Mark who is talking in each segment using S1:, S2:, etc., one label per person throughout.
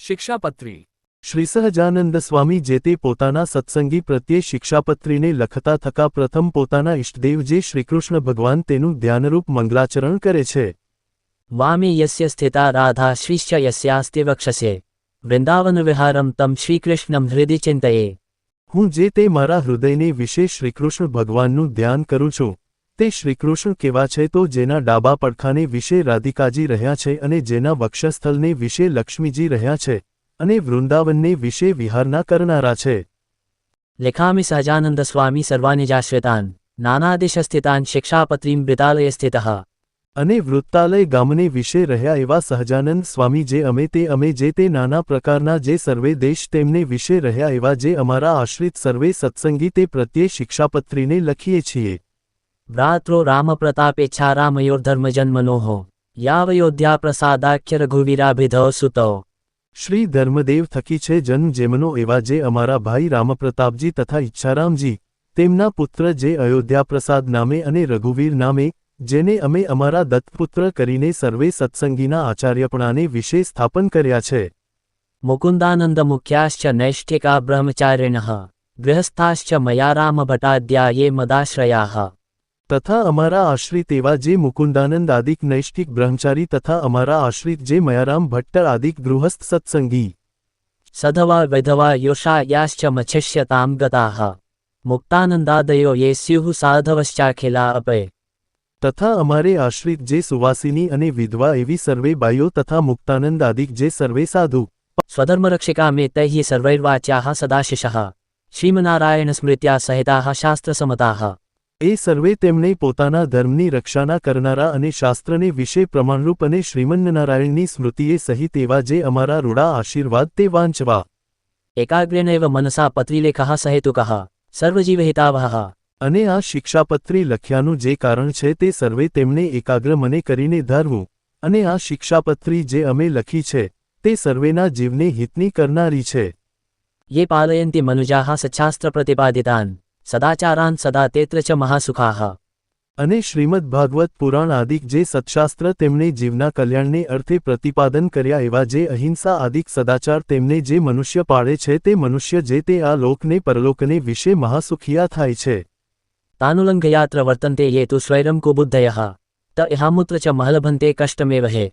S1: શિક્ષાપત્રી
S2: શ્રી સહજાનંદ સ્વામી જે તે પોતાના સત્સંગી પ્રત્યે શિક્ષાપત્રીને લખતા થકા પ્રથમ પોતાના ઇષ્ટદેવ જે શ્રીકૃષ્ણ ભગવાન તેનું ધ્યાનરૂપ મંગલાચરણ કરે છે।
S3: વામે યસ્ય સ્થિતા રાધા શ્રીશ્ચ યસ્યાસ્તે વક્ષસે વૃંદાવન વિહારમ તમ શ્રીકૃષ્ણમ હૃદય ચિંતયે।
S2: હું જે તે મારા હૃદયને વિશે શ્રીકૃષ્ણ ભગવાનનું ધ્યાન કરું છું તે શ્રીકૃષ્ણ કેવા છે તો જેના ડાબા પડખાને વિશે રાધિકાજી રહ્યા છે અને જેના વક્ષસ્થલને વિશે લક્ષ્મીજી રહ્યા છે અને વૃંદાવનને વિશે વિહારના કરનારા છે।
S3: લેખામિ સહજાનંદ સ્વામી સર્વાનિજાશ્રિતાન નાનાદેશસ્થિતાન શિક્ષાપત્રીમ વૃતાલય સ્થિતઃ।
S2: અને વૃત્તાલય ગામને વિશે રહ્યા એવા સહજાનંદ સ્વામી જે અમે જે તે નાના પ્રકારના જે સર્વે દેશ તેમને વિશે રહ્યા એવા જે અમારા આશ્રિત સર્વે સત્સંગી તે પ્રત્યે શિક્ષાપત્રીને લખીએ છીએ।
S3: ભ્રાત્રો રામ પ્રતાપેચ્છા રામયોર્ધર્મજન્મનોઃ યાવયોધ્યા પ્રસાદાખ્ય રઘુવીરાભિધો સુતો।
S2: શ્રી ધર્મદેવ થકી છે જન્મ જેમનો એવા જે અમારા ભાઈ રામપ્રતાપજી તથા ઈચ્છારામજી તેમના પુત્ર જે અયોધ્યા પ્રસાદ નામે અને રઘુવીર નામે જેને અમે અમારા દત્તપુત્ર કરીને સર્વે સત્સંગીના આચાર્યપણાને વિશે સ્થાપન કર્યા છે।
S3: મુકુંદાનંદ મુખ્યાશ્ચ નૈષ્ઠિકા બ્રહ્મચારિણઃ ગૃહસ્થાશ્ચ મયા રામ ભટ્ટાદ્યા યે મદાશ્રયાઃ।
S2: તથા અમારા આશ્રિત એવા જે મુકુંદાનંદ આદિક નૈષ્ઠિક બ્રહ્મચારી તથા અમારા આશ્રિત જે મયારામ ભટ્ટ આદિક ગૃહસ્થ સત્સંગી
S3: સધવા વૈધવા યોષા યાશ્ચ મચ્છિષ્યતામ ગતાઃ મુક્તાનંદાદયો યે સ્યુઃ સાધવશ્ચાખિલા અપય।
S2: તથા અમારે આશ્રિત જે સુવાસિની અને વિધવા એવી સર્વે બાઈઓ તથા મુક્તાનંદ આદિક જે સર્વે સાધુ
S3: સ્વધર્મરક્ષિકા મે તૈઃ સર્વૈર્વાચ્યાઃ સદાશિષઃ શ્રીમનારાયણ સ્મૃત્યા સહિતાઃ શાસ્ત્રસમતાઃ।
S2: એ સર્વે તેમણે પોતાના ધર્મની રક્ષાના કરનારા અને શાસ્ત્રને વિશે પ્રમાણરૂપ અને શ્રીમન્નારાયણની સ્મૃતિએ સહિત એવા જે અમારા રૂડા આશીર્વાદ તે વાંચવા।
S3: એકાગ્રેણૈવ મનસા પત્રીલેખઃ સહેતુકઃ સર્વજીવહિતાવહઃ।
S2: અને આ શિક્ષાપત્રી લખ્યાનું જે કારણ છે તે સર્વે તેમને એકાગ્ર મને કરીને ધારવું અને આ શિક્ષાપત્રી જે અમે લખી છે તે સર્વેના જીવને હિતની કરનારી છે।
S3: યે પાલયંતિ મનુજાઃ સચ્છાસ્ત્ર પ્રતિપાદિતાન સદાચારાન સદા તેત્ર ચ મહાસુખાઃ।
S2: અને શ્રીમદ ભાગવત પુરાણ આદિક જે સત્શાસ્ત્ર તેમને જીવના કલ્યાણને અર્થે પ્રતિપાદન કર્યા એવા જે અહિંસા આદિક સદાચાર તેમને જે મનુષ્ય પાળે છે તે મનુષ્ય જે તે આ લોકને પરલોકને વિશે મહાસુખિયા થાય છે।
S3: તાનુલંઘયાત્ર વર્તન્તે યે તુ સ્વૈરમ કુબુદ્ધયઃ ત ઇહામુત્ર ચ મહલભંતે કષ્ટમેવહે।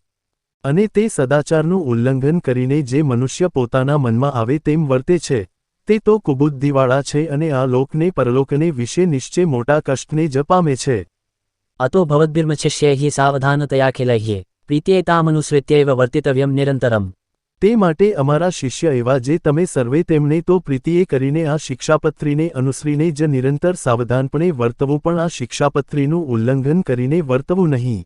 S2: અને તે સદાચારનું ઉલ્લંઘન કરીને જે મનુષ્ય પોતાના મનમાં આવે તેમ વર્તે છે તે તો કુબુદ્ધિવાળા છે અને આ લોકને પરલોકને વિશે નિશ્ચય મોટા કષ્ટને જ પામે છે।
S3: અતો ભવદ્ભિર્મચ્છિષ્યૈઃ સાવધાનતયાખિલૈઃ પ્રીત્યેતામનુસૃત્યૈવ વર્તિતવ્યમ નિરંતરમ।
S2: તે માટે અમારા શિષ્ય એવા જે તમે સર્વે તેમને તો પ્રીતિએ કરીને આ શિક્ષાપત્રીને અનુસરીને જ નિરંતર સાવધાનપણે વર્તવું પણ આ શિક્ષાપત્રીનું ઉલ્લંઘન કરીને વર્તવું નહીં।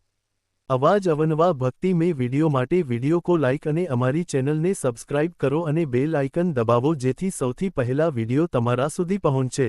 S2: આવા જ અવનવા ભક્તિ મેં વિડીયો માટે વિડીયો કો લાઇક અને અમારી ચેનલને સબસ્ક્રાઇબ કરો અને બેલ આઇકન દબાવો જેથી સૌથી પહેલા વિડીયો તમારા સુધી પહોંચે।